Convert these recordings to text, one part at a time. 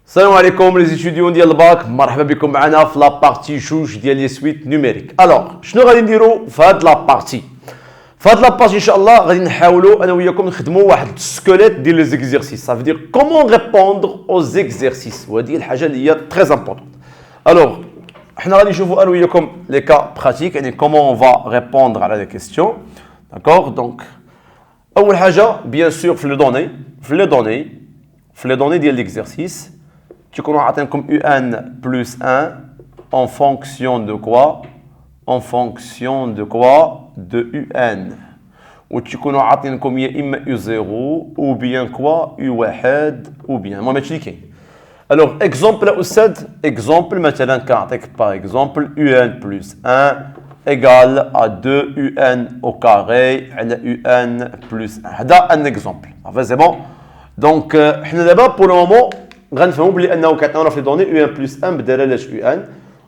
Salam alaikum les étudiants ديال الباك مرحبا بكم معنا في لا بارتي جوج ديال لي سويت نيميريك. الوغ شنو غادي نديرو في هاد لا بارتي؟ في هاد لا بارتي ان شاء الله غادي نحاولوا انا وياكم نخدموا واحد السكيليت ديال لي زيكزيرسيس. Ça veut dire comment répondre aux exercices. وهذه الحاجه اللي هي très importante. الوغ حنا غادي نشوفوا انا وياكم لي كا براتيك يعني comment on va répondre على لي كيستيون. داكوغ دونك اول حاجه بيان سور في لي دوني ديال ليكزيرسيس تيكونوا عاطينكم UN plus 1 en fonction de quoi? En fonction de quoi? De UN. Ou تيكونوا عاطينكم يا إما U0 ou bien quoi? U1 ou bien. المهم هادشي اللي كاين. Alors exemple أستاذ exemple مثلا كنعطيك par exemple UN plus 1 égale à 2 UN au carré على UN plus 1. هذا un exemple. C'est bon? Donc حنا دابا pour le moment غنفهموا بلي انه كيعطيونا في لي دوني U1 بلس 1 بدلاله U1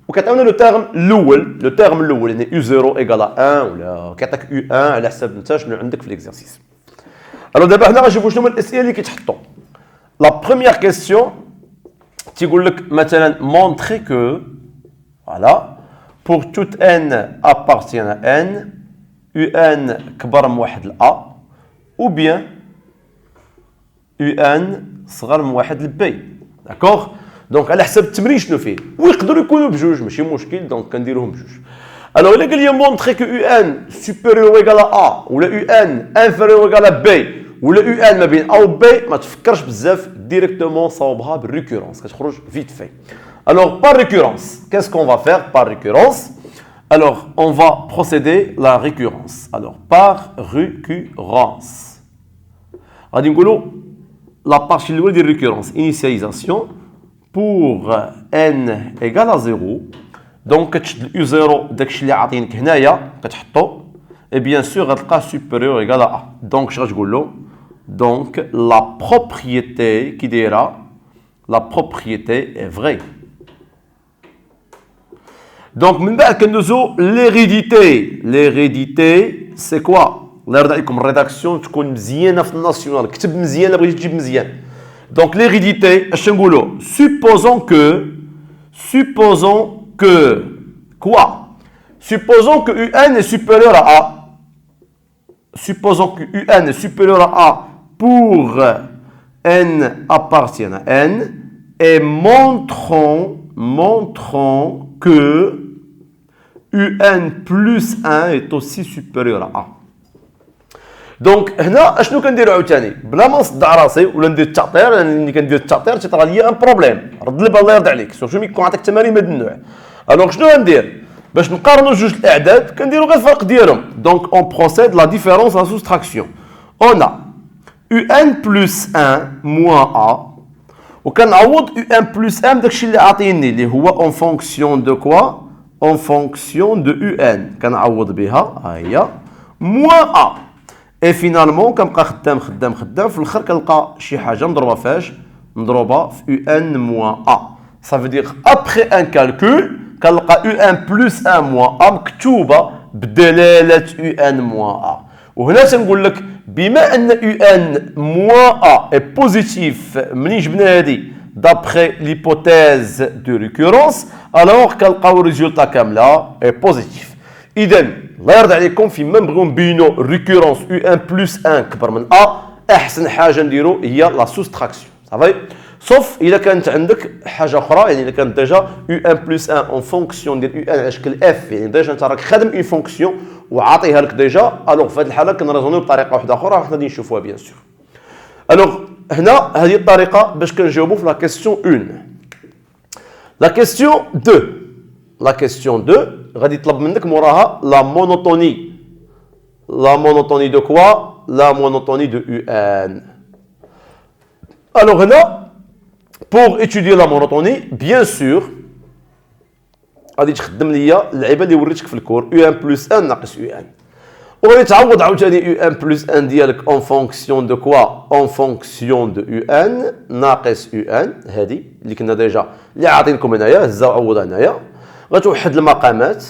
وكيعطيونا لو تيرم الاول يعني U0 ايكال 1 ولا كيعطيك U1 على حسب انت شنو عندك في ليكزارسيس. الو دابا حنا غنشوفوا شنو هما الاسئله اللي كيتحطوا. لا بروميير كيسيون تيقول لك مثلا مونطري كو فوالا pour toute n appartient à n UN كبر من واحد ل A ou bien UN صغر من واحد لبي. داكوغ دونك على حسب التمرين شنو فيه ويقدروا يكونوا بجوج ماشي مشكل دونك كنديروهم بجوج. الوغ الا قال لي مونطري كو UN سوبيريور ايكال A ولا UN انفيريور ايكال B ولا UN ما بين A و B ما تفكرش بزاف ديريكتومون صاوبها بالريكورونس كتخرج فيت في. الوغ par récurrence qu'est-ce qu'on va faire par récurrence? Alors on va procéder la récurrence. Alors par récurrence غادي نقولوا la partie de récurrence, initialisation, pour n égale à 0. Donc, U0, داكشي اللي عاطينك هنايا كتحطو et bien sûr غتلقاه supérieur égal à A. Donc, je غتقول له donc la propriété qui dira la propriété est vraie. Donc, من بعد كندوزو l'hérédité, c'est quoi? الله يرضى عليكم الريداكسيون تكون مزيانه في الناسيونال كتب مزيان الا بغيتي تجيب مزيان. دونك ليريديتي اش نقولوا supposons que quoi? Supposons que UN est supérieur à A. Supposons que UN est supérieur à A pour n appartient à n et montrons que UN plus 1 est aussi supérieur à A. دونك هنا اشنو كنديرو عاوتاني بلا ما نصدع راسي ولا ندير التعطير لاني كندير التعطير تيطرا ليا ان بروبليم رد البال الله يرضي عليك سورتو ملي يكون عطاك تمارين من هذا النوع. الوغ شنو غندير باش نقارنوا جوج الاعداد كنديرو غير الفرق ديالهم. دونك اون بروسيد لا ديفيرونس لا سوستراكسيون اون UN plus 1 moins A وكنعوض UN plus 1 بداكشي اللي عاطيني اللي هو اون فونكسيون دو كوا اون فونكسيون دو UN كنعوض بها ها هي moins A. Et finalement كنبقى خدام في الاخر كنلقى شي حاجه مضروبه في UN moins A. Ça veut dire après un calcul كنلقى UN plus 1 moins A مكتوبه بدلاله UN moins A. وهنا تنقول لك بما ان UN moins A est بوزيتيف منين جبنا هذه d'après l'hypothèse de récurrence alors كنلقاو الريزولتا كامله est بوزيتيف. اذا الله يرضى عليكم فيما نبغيو نبينو ريكورونس UN بلس 1 كبر من A احسن حاجه نديرو هي لا سوستراكسيون صافي صوف الا كانت عندك حاجه اخرى يعني الا كانت ديجا UN بلس 1 اون فونكسيون ديال UN على شكل F يعني ديجا انت راك خادم اون فونكسيون وعاطيها لك ديجا. الوغ في هذه الحاله كنريزونيو بطريقه واحده اخرى حنا غادي نشوفوها بيان سور. الوغ هنا هذه الطريقه باش كنجاوبوا في لا كيسيون 1. لا كيسيون 2 غادي يطلب منك موراها لا مونوتوني دو كوا لا مونوتوني دو UN. alors هنا pour étudier la monotonie bien sûr غادي تخدم ليا اللعيبه اللي وريتك في الكور UN plus 1 ناقص UN وغادي تعوض عاوتاني UN plus 1 ديالك en fonction de quoi en fonction de UN ناقص UN هذه اللي كنا ديجا اللي عاطينكم هنايا هزها وعوضها هنايا غتوحد المقامات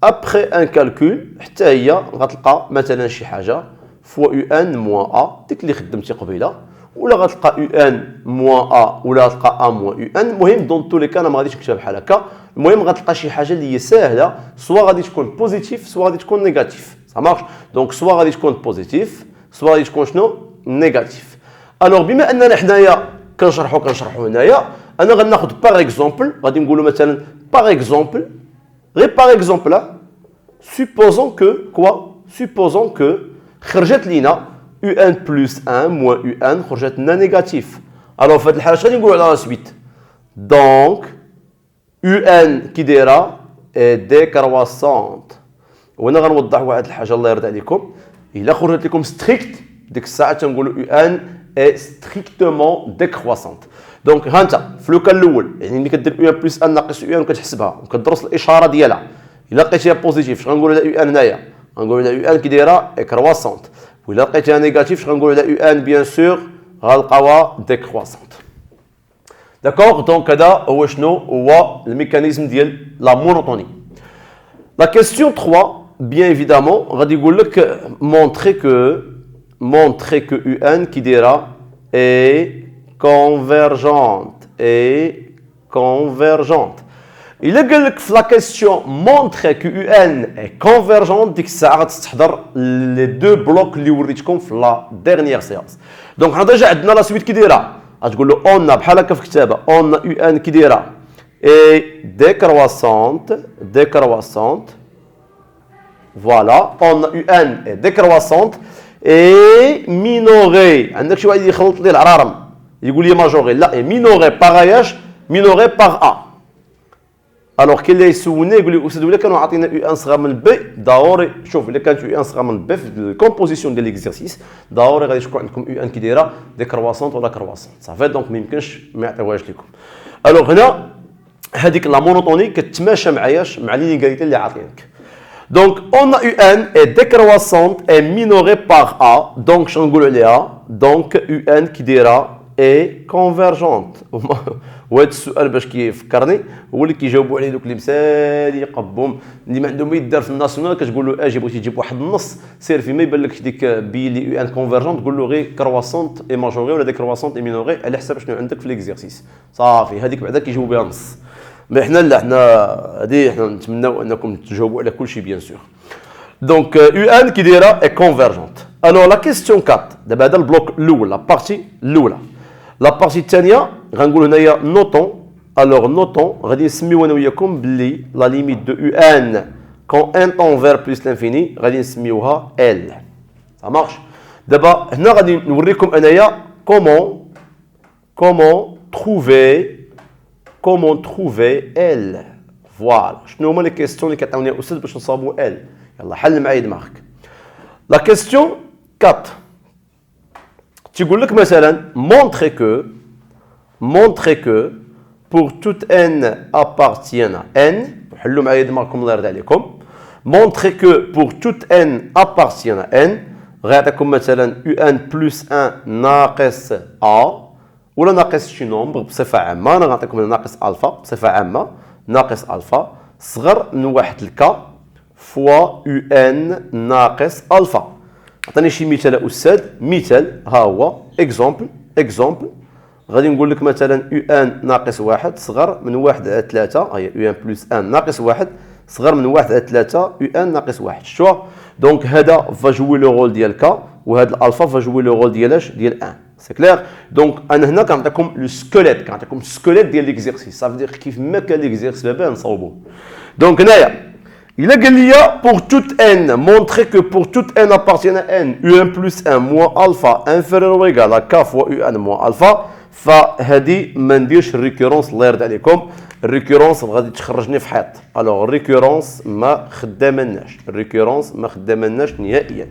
ابخي ان كالكول حتى هي غتلقى مثلا شي حاجه فوا يو ان موان ا ديك اللي خدمتي قبيله ولا غتلقى يو ان موان ا ولا غتلقى ا موان يو ان. المهم دون تو لي كان ما غاديش نكتبها بحال هكا. المهم غتلقى شي حاجه اللي هي ساهله سوا غادي تكون بوزيتيف سوا غادي تكون نيجاتيف. سا مارش دونك سوا غادي تكون بوزيتيف سوا غادي تكون شنو نيجاتيف. الوغ بما اننا حنايا كنشرحوا هنايا انا غناخذ باغ اكزومبل غادي نقولوا مثلا باغ اكزومبل غير باغ اكزومبل supposons que quoi supposons que خرجت لينا un plus 1 moins un خرجت لنا نيجاتيف. الوغ في هذه الحاله اش غادي نقولوا على لا سويت دونك un كي دايره ديكرواسونت. وانا غنوضح واحد الحاجه الله يرضي عليكم الا خرجت لكم ستريكت ديك الساعه تنقولوا ان اي ستريكتومون ديكرواسونت. دونك ها انت في لو كان الاول يعني ملي كدير يو ان بلس ان ناقص يو ان وكتحسبها وكتدرس الاشاره ديالها الا لقيتيها بوزيتيف اش غنقولوا على يو ان هنايا غنقولوا على يو ان كي دايره كرواسونت وإلا لقيتيها نيجاتيف اش غنقولوا على يو ان بيان سور غنلقاوها ديكرواسونت. داكوغ دونك هذا هو شنو هو الميكانيزم ديال لا مونوتوني. لا كيستيون 3 bien évidemment غادي يقول لك montrer que UN qui dira est convergente إلا قال لك في لا كيستيون montrer que UN est convergente ديك الساعه غتستحضر لي دو بلوك اللي وريتكم في لا ديرنيير سيونس. دونك حنا ديجا عندنا لا سويت كي دايره غتقول له اون بحال هكا في الكتابه اون يو ان كي دايره اي ديكرواسونت فوالا اون يو ان اي ديكرواسونت اي مينوري. عندك شي واحد يخلط لي العرارم يقول لي ماجوري لا اي مينوري باغ مينوري باغ ا. الوغ كاين اللي يسولني يقول لي استاذ ولا كانوا عاطينا يو ان صغار من بي ضروري شوف الا كانت يو ان صغار من بي في الكومبوزيسيون ديال ليكزارسيس ضروري غادي تكون عندكم يو ان كي دايره ديكرواسونت ولا كرواسونت صافي. دونك ما يمكنش ما يعطيوهاش لكم. الوغ هنا هذيك لا مونوتوني كتماشى معاياش مع لينيغاليتي اللي عاطينك. دونك اون يو ان اي ديكرواسونت اي مينوري باغ ا دونك شنو نقولوا عليها دونك يو ان كي دايره اي كونفيرجونت. وهذا السؤال باش كيفكرني هو اللي كيجاوبوا عليه دوك اللي مسالي قبهم اللي ما عندهم ما يدار في الناسيونال كتقول له اجي بغيتي تجيب واحد النص سير في ما يبان لكش ديك بي لي يو ان كونفيرجونت تقول له غير كرواسونت اي ماجوري ولا ديكرواسونت اي مينوري على حساب شنو عندك في ليكزارسيس صافي. هذيك بعدا كيجاوبوا بها نص. مي حنا لا حنا هذه حنا نتمناو انكم تجاوبوا على كل شيء بيان سور. دونك يو ان كي دايره اي كونفيرجونت. الوغ لا كيستيون 4 دابا هذا البلوك الاول لا بارتي الاولى. لا بارتي الثانيه غنقول هنايا نوطون. الوغ نوطون غادي نسميو انا وياكم باللي لا ليميت دو يو ان كون ان طون فير بلس لانفيني غادي نسميوها ال. سا مارش. دابا هنا غادي نوريكم انايا كومون تروفي ال. فوالا شنو هما لي كيستيون اللي كيعطيوني الاستاذ باش نصاوبو ال. يلا حل معايا دماغك. لا كيستيون 4 تيقول لك مثلا montrer que pour toute n appartient à n حلوا معايا دماغكم الله يرضي عليكم. montrer que pour toute n appartient à n غيعطيكم مثلا un plus 1 ناقص a ولا ناقص شي نومبر بصفه عامه. انا غنعطيكم ناقص الفا بصفه عامه ناقص الفا صغر من واحد الكا فوا ان ناقص الفا. عطاني شي مثال استاذ. مثال ها هو اكزومبل غادي نقول لك مثلا يو ان ناقص واحد صغر من واحد على 3 هي يو ان بلس ان ناقص واحد صغر من واحد على 3 يو ان ناقص واحد. شتو دونك هذا فا جوي لو رول ديال كا وهذا الالفا فا جوي لو رول ديالاش ديال ان. سي كلير. دونك انا هنا كنعطيكم لو سكيليت كنعطيكم السكيليت ديال ليكزيرسيس صافي دير كيف ما كان ليكزيرسيس بابا نصاوبوه. دونك هنايا il a gagné pour toute n, montrer que pour toute n appartient à n, un plus 1 moins alpha inférieur ou égal à k fois un moins alpha. فهذه ما نديرش الريكورونس الله يرضي عليكم. الريكورونس غادي تخرجني في حيط. الوغ الريكورونس ما خدامناش نهائيا.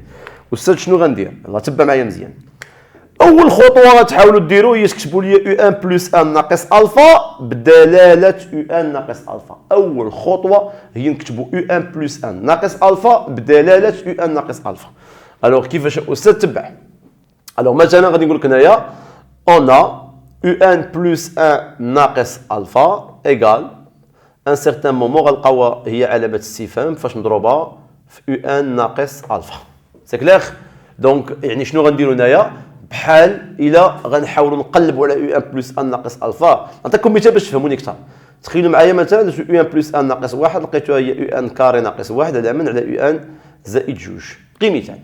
استاذ شنو غندير؟ الله تبع معايا مزيان. اول خطوه غتحاولوا ديروا هي تكتبوا لي يو ان بلس ان ناقص الفا بدلاله يو ان ناقص الفا. اول خطوه هي نكتبوا يو ان بلس ان ناقص الفا بدلاله يو ان ناقص الفا. الوغ كيفاش استاذ تبع؟ الوغ مثلا غادي نقول لك هنايا اون يو ان بلس ان ناقص الفا ايغال ان سيغتان مومون غنلقاوها هي علامه استفهام فاش مضروبه في يو ان ناقص الفا. سي كلير. دونك يعني شنو غنديروا هنايا بحال الا غنحاولوا نقلبوا على يو ان بلس ان ناقص الفا. نعطيكم مثال باش تفهموني اكثر. تخيلوا معايا مثلا يو ان بلس ان ناقص واحد لقيتوها هي يو ان كاري ناقص واحد على من على يو ان زائد جوج. قيمتان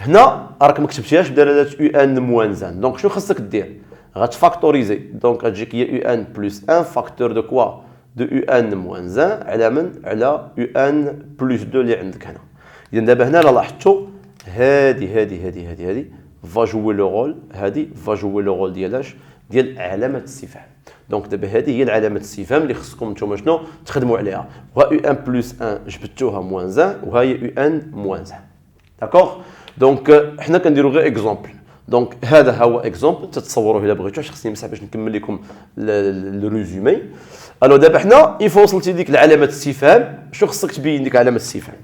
هنا راك ما كتبتيهاش بدلاله يو ان موان زان. دونك شنو خاصك دير؟ غتفاكتوريزي. دونك غتجيك هي يو ان بلس ان فاكتور دو كوا دو يو ان موان زان على من على يو ان بلس 2 اللي عندك هنا. اذا دابا هنا لاحظتوا هذه فا جوي لو رول، هذه فا جوي لو رول ديالاش ديال علامه الاستفهام. دونك دابا هذه هي العلامه الاستفهام اللي خصكم نتوما شنو تخدموا عليها. وها يو ان بلس 1 جبدتوها موان زان وها هي يو ان موان زان. داكوغ. دونك حنا كنديروا غير اكزومبل. دونك هذا هو اكزومبل تتصوروه الا بغيتو، خصني نمسح باش نكمل لكم الريزومي. الو دابا حنا ايفو وصلتي لديك العلامه الاستفهام، شنو خصك تبين ديك علامه الاستفهام؟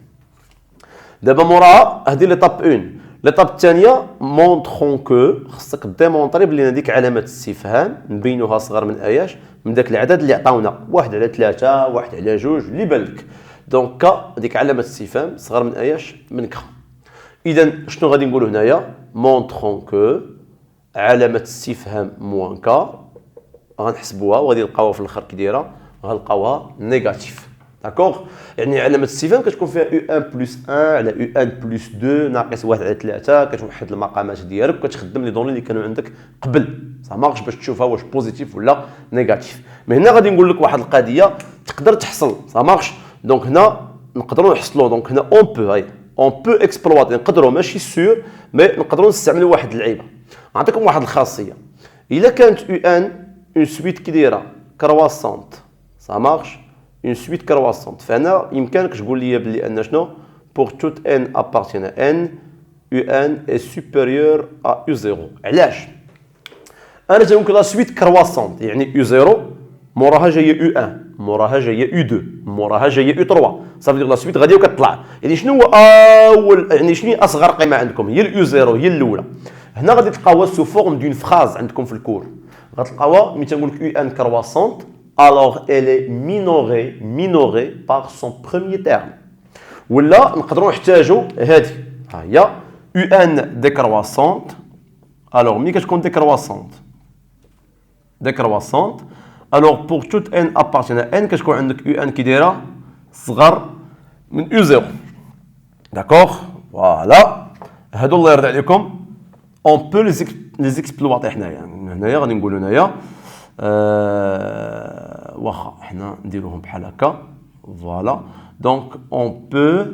دابا موراها هذه ليطاب 1. ليطاب الثانيه مونطرون كو، خصك ديمونطري بلي هذيك علامه الاستفهام نبينوها صغر من اياش من داك العدد اللي عطاونا 1 على 3 1 على 2 اللي بان لك. دونك هذيك علامه الاستفهام صغر من اياش من ك. اذا شنو غادي نقولوا هنايا؟ مونطرون كو علامه الاستفهام موان ك غنحسبوها وغادي نلقاوها في الاخر كي دايره، غنلقاوها نيجاتيف. داكوغ. يعني علامه الاستفهام كتكون فيها يو ان بلس 1 على يو ان بلس 2 ناقص 1 على 3، كتوحد المقامات ديالك وكتخدم لي دوني اللي كانوا عندك قبل. صح مارش باش تشوفها واش بوزيتيف ولا نيجاتيف. مي هنا غادي نقول لك واحد القضيه تقدر تحصل. صح مارش. دونك هنا نقدروا نحصلوا. دونك هنا اون بو هاي اون بو اكسبلواتي، نقدروا ماشي سور مي نقدروا نستعملوا واحد اللعيبه. نعطيكم واحد الخاصيه. الا كانت يو ان اون سويت كي دايره كرواسونت صح مارش une suite croissante. فهنا يمكنك تقول لي بلي ان شنو pour toute n appartient à n un est supérieur à u0. علاش؟ انا تنقول لا سويت كرواسونت يعني u0 موراها جايه u1 موراها جايه u2 موراها جايه u3. صافي لا سويت غادي وكتطلع. يعني شنو هو اول يعني شنو هي اصغر قيمه عندكم؟ هي u0 هي الاولى. هنا غادي تلقاوها سو فورم دون فراز عندكم في الكور. غتلقاوها ملي تنقول لك un croissante alors elle est minorée par son premier terme. ولا نقدروا نحتاجوا هذه ها هي un décroissante. alors ملي كتكون décroissante alors pour toute n appartenant à n كتكون عندك un كي دايره صغر من u0. داكوغ. فوالا هادو الله يرضي عليكم on peut les exploiter. هنايا غادي نقولوا هنايا واخا حنا نديروهم بحال هكا. فوالا دونك اون بو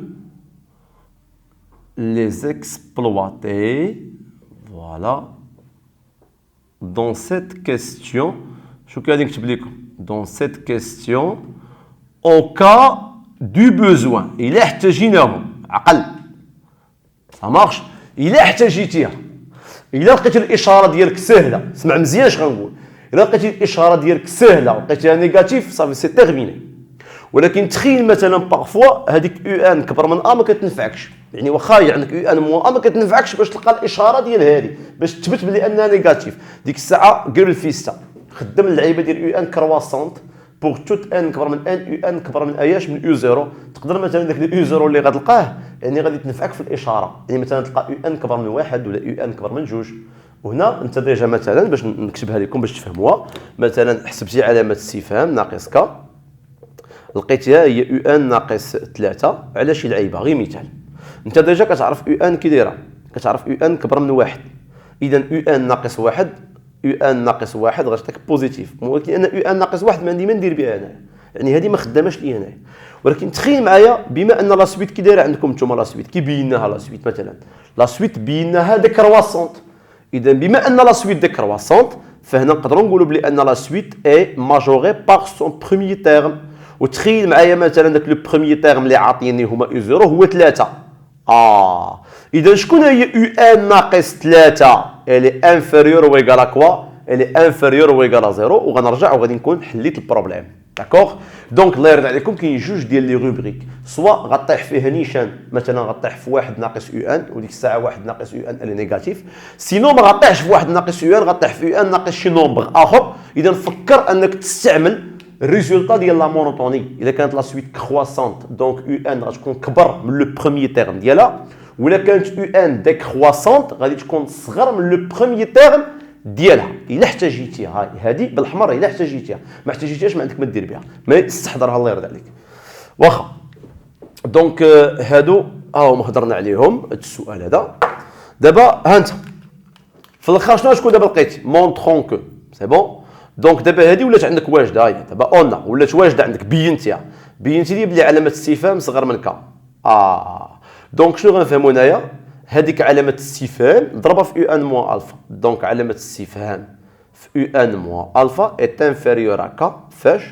لي exploiter. فوالا dans cette question شو غادي نكتب لكم dans cette question au cas du besoin. الا احتاجيناهم عقل ça marche. الا احتاجيتيها الا لقيت الاشاره ديالك سهله، اسمع مزيان اش غنقول. الا لقيتي الاشاره ديالك سهله ولقيتيها نيجاتيف صافي سي تيرميني. ولكن تخيل مثلا بارفوا هذيك يو ان كبر من ا ما كتنفعكش. يعني واخا عندك يو ان مو ا ما كتنفعكش باش تلقى الاشاره ديال هذه باش تثبت بلي انها نيجاتيف. ديك الساعه قير الفيستا خدم اللعيبه ديال يو ان كرواسونت بوغ توت ان كبر من ان يو ان كبر من اياش من يو زيرو. تقدر مثلا داك يو زيرو اللي غتلقاه يعني غادي تنفعك في الاشاره. يعني مثلا تلقى يو ان كبر من واحد ولا يو ان كبر من جوج. وهنا انت ديجا مثلا باش نكتبها لكم باش تفهموها. مثلا حسبتي علامه استفهام ناقص ك لقيتيها هي يو ان ناقص 3 على شي لعيبه. غير مثال انت ديجا كتعرف يو ان كي دايره، كتعرف يو ان كبر من واحد. اذا يو ان ناقص واحد يو ان ناقص واحد غتعطيك بوزيتيف. ولكن انا يو ان ناقص واحد ما عندي ما ندير بها انايا، يعني هذه ما خداماش لي هنايا. ولكن تخيل معايا بما ان لا سويت كي دايره عندكم نتوما لا سويت كي بيناها لا سويت مثلا لا سويت بيناها ديكرواسونت. اذا بما ان لا سويت ديكرواسونت فهنا نقدروا نقولوا بلي ان لا سويت اي ماجوري باغ سون بروميير تيرم. وتخيل معايا مثلا داك لو بروميير تيرم اللي عاطيني هما يو زيرو هو 3. اذا شكون هي يو ان ناقص 3 الي انفيريور او ايكال كوا الي انفيريور او ايكال 0. وغنرجع وغادي نكون حليت البروبليم. داكوغ. دونك الله يرضي عليكم كاين جوج ديال لي روبريك سوا غطيح فيه نيشان مثلا غطيح في واحد ناقص يو ان وديك الساعه واحد ناقص يو ان اللي نيجاتيف. سينو ما غطيحش في واحد ناقص يو ان غطيح في يو ان ناقص شي نومبر اخر. اذا فكر انك تستعمل الريزولتا ديال لا مونوتوني. اذا كانت لا سويت كرواسونت دونك يو ان غتكون كبر من لو بروميير تيرم ديالها ولا كانت يو ان ديكرواسونت غادي تكون صغر من لو بروميي تيرم ديالها الا احتاجيتيها. هاي هذه بالاحمر الا احتاجيتيها، ما احتاجيتيهاش ما عندك ما دير بها، ما تستحضرها الله يرضي عليك. واخا دونك هادو هاهما هضرنا عليهم هاد السؤال هذا. دابا ها انت في الاخر شكون دابا لقيتي مونطرون كو سي بون. دونك دابا هادي ولات عندك واجده، هاي دابا اون ولات واجده عندك، بينتيها لي بلي علامه الاستفهام صغر من كا. دونك شنو غنفهموا هنايا؟ هذيك علامه الاستفهام نضربها في يو ان موان الفا. دونك علامه الاستفهام في يو ان موان الفا est inférieur à كا فاش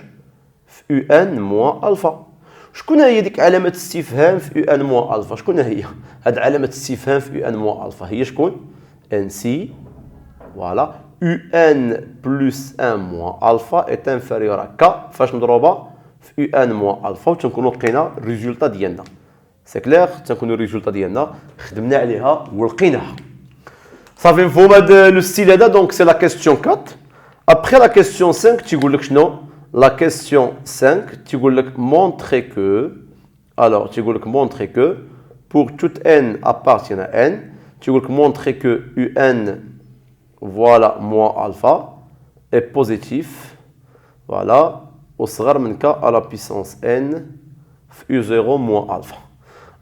في يو ان موان الفا. شكون هي ديك علامه الاستفهام في يو ان موان الفا؟ شكون هي هاد علامه الاستفهام في يو ان موان الفا؟ هي شكون؟ ان سي فوالا يو ان بلس ان موان الفا est inférieur à كا فاش مضروبه في يو ان موان الفا، وتنكونوا لقينا الريزولطا ديالنا. سي كلير، تنكونوا الريزولطا ديالنا خدمنا عليها ولقيناها. صافي مفهوم هذا لو ستيل هذا. دونك سي لا كيستيون 4. ابخي لا كيستيون 5 تيقول لك شنو؟ لا كيستيون 5 تيقول لك montrer que alors تيقول لك montrer que pour toute n appartient à n تيقول لك montrer que un voilà moins alpha est positif voilà وصغر من k à la puissance n في u0 moins alpha.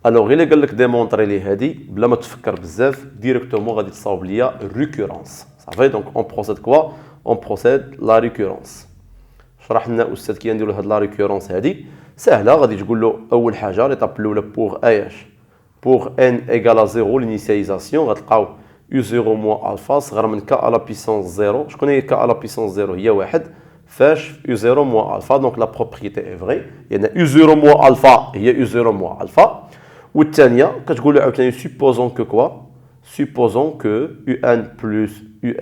الوغ الا قال لك ديمونطري لي هادي بلا ما تفكر بزاف ديريكتومون غادي تصاوب ليا ريكورونس. صافي دونك اون بروسيد كوا؟ اون بروسيد لا ريكورونس. شرح لنا الاستاذ كي نديرو هاد لا ريكورونس هادي سهله. غادي تقول له اول حاجه ليطاب الاولى بوغ اياش بوغ ان ايكال 0 لينيسياليزاسيون غتلقاو u0 موان الفا صغر من k على بيسونس 0. شكون هي k على بيسونس 0؟ هي واحد فاش u0 موان الفا. دونك لا بروبريتي اي فري يعني u0 موان الفا هي u0 موان الفا. والثانيه كتقول له عاوتاني supposons que quoi supposons que un plus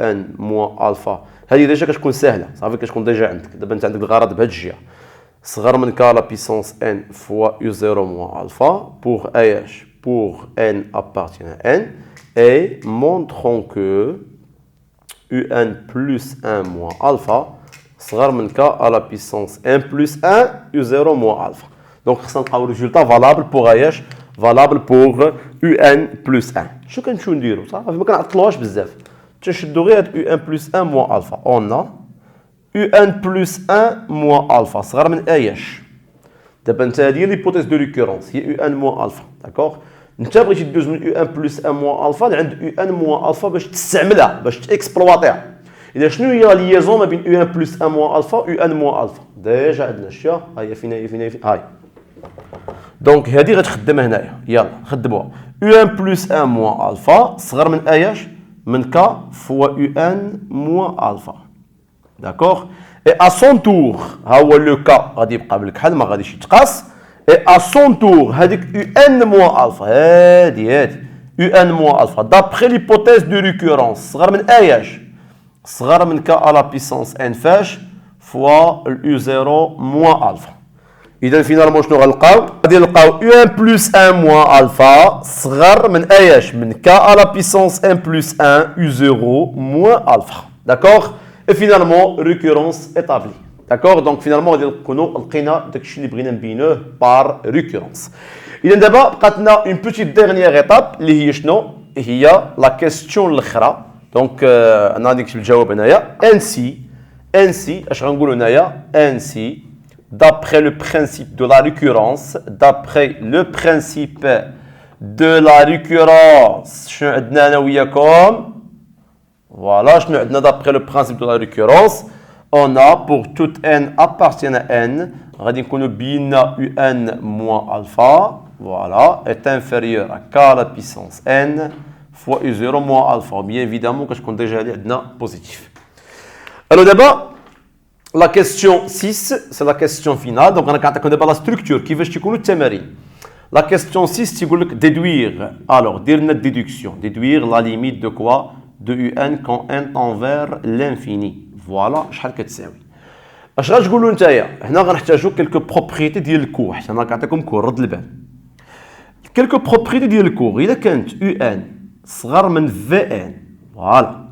un moins الفا. هذه ديجا كتكون سهله صافي كتكون ديجا عندك. دابا انت عندك الغرض بهذه الجهه صغر من k لا بيسونس n فوا u0 موان الفا بوغ اياش بوغ n appartient à n et montrons que un plus 1 moins alpha صغر من k à la puissance n plus 1 u0 moins alpha. دونك خصنا نلقاو ريزولطا فالابل بوغ اياش فالابل بوغ un plus 1. شنو كنمشيو نديرو صافي ما كنعطلوهاش بزاف تنشدو غير هاد un plus 1 moins alpha. اون un plus 1 moins alpha صغر من اياش. دابا انت هادي هي ليبوتيز دو ريكورونس هي un moins alpha داكوغ. انت بغيتي دوز من ان بلس ان موان الفا لعند ان موان الفا باش تستعملها باش تاكسبلواتيها. اذا شنو هي ليزون ما بين ان بلس ان موان الفا ان موان الفا؟ ديجا عندنا شتيها هي فينا هاي. دونك هذه غتخدم هنايا يلا خدموها ان بلس ان موان الفا صغر من اياش من ك فوا ان موان الفا داكوغ. اي ا سون تور ها هو لو كا غادي يبقى بالكحل ما غاديش يتقاس. Et à son tour, هذيك un moins alpha هادي un moins alpha d'après l'hypothèse de récurrence صغر من اياش صغر من k à la puissance n فاش فوا u0 moins alpha. اذا فينالمون شنو غنلقاو؟ غادي نلقاو un plus 1 moins alpha صغر من اياش من k à la puissance n plus 1 u0 moins alpha d'accord. et finalement récurrence établie. D'accord. Donc finalement غادي نكونوا لقينا داكشي اللي بغينا نبينوه بار ريكورونس. اذا دابا بقات لنا اون بوتيت ديرنيير ايتاب اللي هي شنو؟ هي لا كيستيون الاخرى. دونك انا غادي نكتب الجواب هنايا انسي اش غنقولوا هنايا انسي d'après le principe de la récurrence d'après le principe de la récurrence شنو عندنا انا وياكم فوالا شنو عندنا d'après le principe de la récurrence on a pour toute n appartient à n غادي نكونوا بينا un moins alpha voilà est inférieur à k à la puissance n fois u0 moins alpha. bien évidemment كتكون ديجا هذه عندنا بوزيتيف. alors دابا la question 6 c'est la question finale. donc انا كنعطيكم دابا لا ستركتور كيفاش تيكونوا التمارين. la question 6 تيقول لك déduire alors دير لنا déduction déduire la limite de quoi de un quand n tend vers l'infini. فوالا شحال كتساوي. اش غتقولوا نتايا؟ هنا غنحتاجوا كلكو بروبريتي ديال الكور حيت انا كنعطيكم كور رد البال. كلكو بروبريتي ديال الكور الا كانت ان صغر من في ان فوالا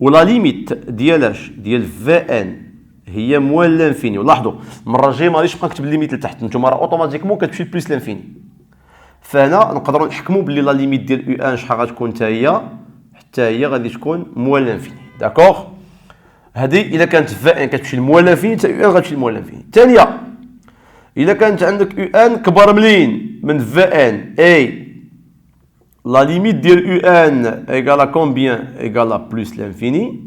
ولا ليميت ديال اش ديال في ان هي موال لانفيني. ولاحظوا المره الجايه ما غاديش نبقى نكتب ليميت لتحت نتوما راه اوتوماتيكمون كتمشي بليس لانفيني. فهنا نقدروا نحكموا باللي لا ليميت ديال يو ان شحال غتكون حتى هي غادي تكون موال لانفيني. داكوغ، هذه الا كانت في ان كتمشي لموال لانفيني حتى يو ان غتمشي لموال لانفيني. الثانيه الا كانت عندك يو ان كبر ملين من في ان اي لا ليميت ديال يو ان ايغال كومبيان ايغال بلس لانفيني،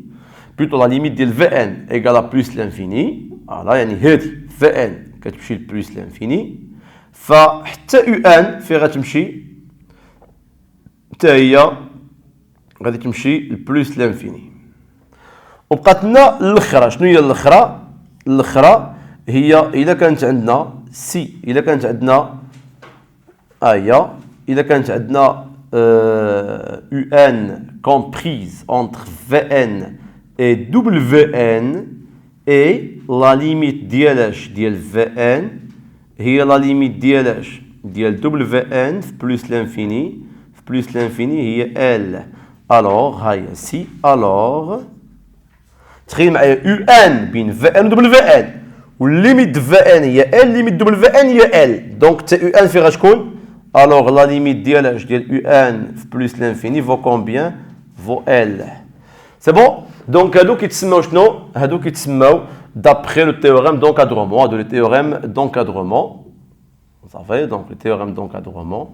بلوتو لا ليميت ديال في ان ايغال بلس لانفيني. فوالا يعني هذه في ان كتمشي لبلس لانفيني، فحتى يو ان فين غتمشي حتى هي غادي تمشي لبلس لانفيني. وبقات لنا الاخرى. شنو هي الاخرى؟ الاخرى هي الا كانت عندنا الا كانت عندنا الا كانت عندنا يو ان كومبريز انتر في ان اي دبل في ان اي لا ليميت ديالاش ديال في ان هي لا ليميت ديالاش ديال دبل في ان في بلس لانفيني. في بلس لانفيني هي ال. الوغ ها هي سي. الوغ تخيل معايا يو ان بين في ان ودبل في ان، والليميت في ان هي ال، ليميت دبل في ان هي ال. دونك حتى يو ان فين غتكون؟ الوغ لا ليميت ديالاش ديال يو ان في بلس لانفيني فو كومبيان؟ فو ال. سي بون. دونك هادو كيتسماو شنو؟ هادو كيتسماو d'après le théorème d'encadrement, le théorème d'encadrement. صافي دونك le théorème d'encadrement.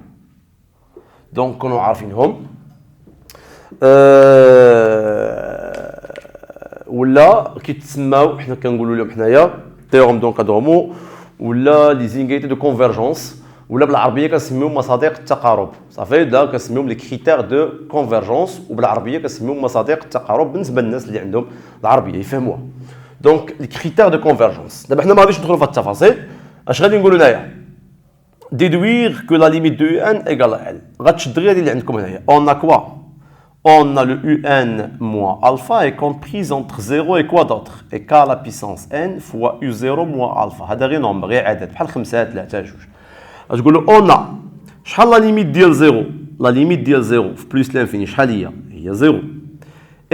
دونك كونوا عارفينهم. ولا كيتسماو حنا كنقولوا لهم حنايا théorème d'encadrement ولا les inégalités de convergence ولا بالعربيه كنسميوهم مصادق التقارب. صافي دا كنسميوهم لي كريتير دو كونفرجونس، وبالعربيه كنسميوهم مصادق التقارب بالنسبه للناس اللي عندهم العربيه يفهموها. دونك لي كريتير دو كونفرجونس. دابا حنا ما غاديش ندخلوا في التفاصيل. اش غادي نقولوا هنايا؟ ديدوير كو لا ليميت دو يو ان ايغال ال. غتشد غير هذه اللي عندكم هنايا. اون ا كوا؟ اون ا لو يو ان موان الفا اي كومبريز انتر 0 اي كوا دوطر اي كا لا بيسونس ان فوا يو 0 موان الفا. هذا غير نومبر، غير عدد بحال 5 3 2. غتقول له اون ا شحال لا ليميت ديال 0؟ لا ليميت ديال 0 في بلس لانفيني شحال هي؟ هي 0.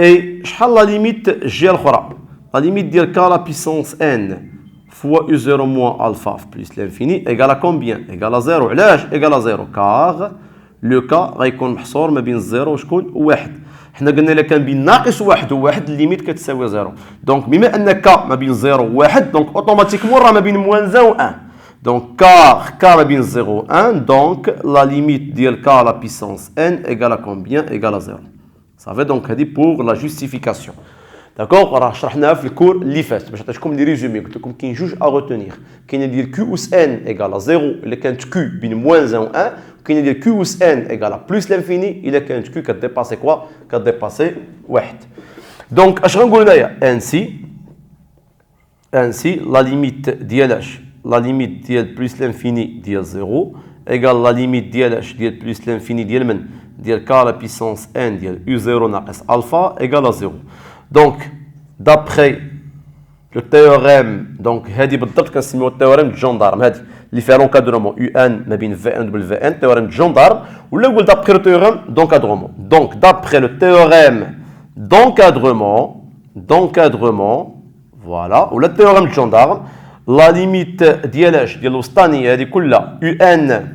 اي شحال لا ليميت الجهه الاخرى؟ لا ليميت ديال كا لا بيسونس ان فوا يو 0 موان الفا في بلس لانفيني ايغالا كومبيان؟ ايغالا 0. علاش ايغالا 0؟ كار لو كا غيكون محصور ما بين الزيرو وشكون؟ واحد. حنا قلنا الا كان بين ناقص واحد وواحد الليميت كتساوي 0. دونك بما ان كا ما بين 0 وواحد دونك اوتوماتيكمون راه ما بين موان 0 و 1. Donc, car ma bien 0, 1, donc la limite de k à la puissance n égale à combien? Égale à 0. Ça fait donc pour la justification. D'accord? Alors, je vais le cours اللي فات باش نعطيكم لي ريزومي. قلت لكم كاين جوج à retenir. كاين ديال q اس n égale à 0 الا كانت q بين moins 1 و 1. وكاين ديال q اس n égale à plus l'infini الا كانت q كديباسي كوا؟ كديباسي 1. Donc, اش غنقول هنايا؟ ainsi la limite ديالاش la limite ديال plus l'infini ديال 0 égale la limite ديالاش ديال plus l'infini ديال من؟ ديال k à la puissance n ديال u0 ناقص alpha égale à 0. Donc d'après le théorème donc هذه بالضبط كنسميوه التيوريم د جوندارم، هذه اللي فيها لونكادرمون يو ان ما بين في ان دبل في ان، تيوريم د جوندارم. ولا نقول d'après le théorème d'encadrement. Donc d'après le théorème d'encadrement voilà ولا التيوريم د جوندارم لا ليميت ديالاش ديال الوسطانيه هذه كلها يو ان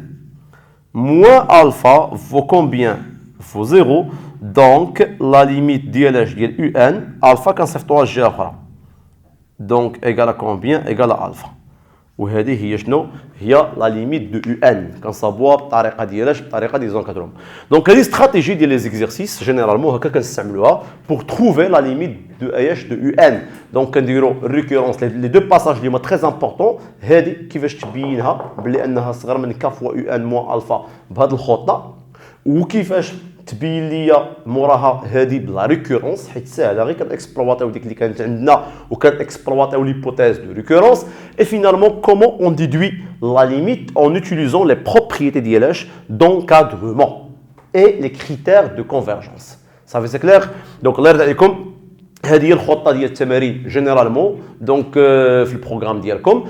موان الفا فو كومبيان؟ فو 0. دونك لا ليميت ديالاش ديال يو ان الفا كنصيفطوها الجهه الاخرى دونك ايغال كومبيان؟ ايغال الفا. وهذه هي شنو؟ هي لا ليميت دو يو ان كنصاوبوها بالطريقه ديالاش بالطريقه دي زونكادروم. دونك هذه استراتيجي ديال لي زيكزيرسيس جينيرالمون هكا كنستعملوها بور تروفي لا ليميت دو اياش دو يو ان. دونك كنديروا ريكورونس لي دو باساج اللي هما تري امبورطون. هذه كيفاش تبينها بلي انها صغر من ك فوا يو ان موان الفا بهذه الخطه، وكيفاش تبين ليا موراها هذه بلا ريكورونس حيت ساهله غير كنكسبلواتيو ديك اللي كانت عندنا وكنكسبلواتيو ليبوثيز دو ريكورونس. اي فينالمون كومون اون ديدوي لا ليميت اون اوتيليزون لي بروبريتي ديالاش دونكادرمون اي لي كريتير دو كونفرجونس. صافي سي كلير. دونك الله يرضي عليكم هذه هي الخطه ديال التمارين جينيرالمون دونك في البروغرام ديالكم.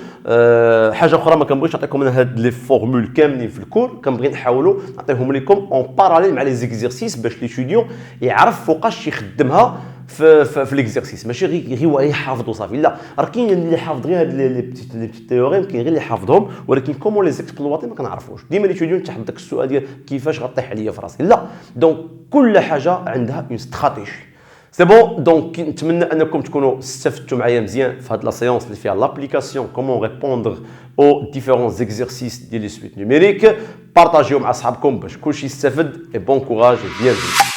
حاجه اخرى ما كنبغيش نعطيكم انا هاد لي فورمول كاملين في الكور، كنبغي نحاولوا نعطيهم لكم اون باراليل مع لي زيكزيرسيس باش ليتيديون يعرف فوقاش يخدمها في ليكزيرسيس ماشي غير هو يحافظوا صافي لا راه كاين اللي حافظ غير هاد لي بتيت تيوريم كاين غير اللي حافظهم ولكن كومون لي زيكسبلواتي ما كنعرفوش ديما ليتيديون تحط داك السؤال ديال كيفاش غطيح عليا في راسي لا دونك كل حاجه عندها اون استراتيجي سي بون دونك نتمنى انكم تكونوا استفدتوا معايا مزيان في هاد لا سيونس اللي فيها لابليكاسيون كومون ريبوندر او ديفيرون زيكزيرسيس ديال لي سويت نيميريك بارطاجيو مع صحابكم باش كلشي يستافد اي بون كوراج بيانفوني.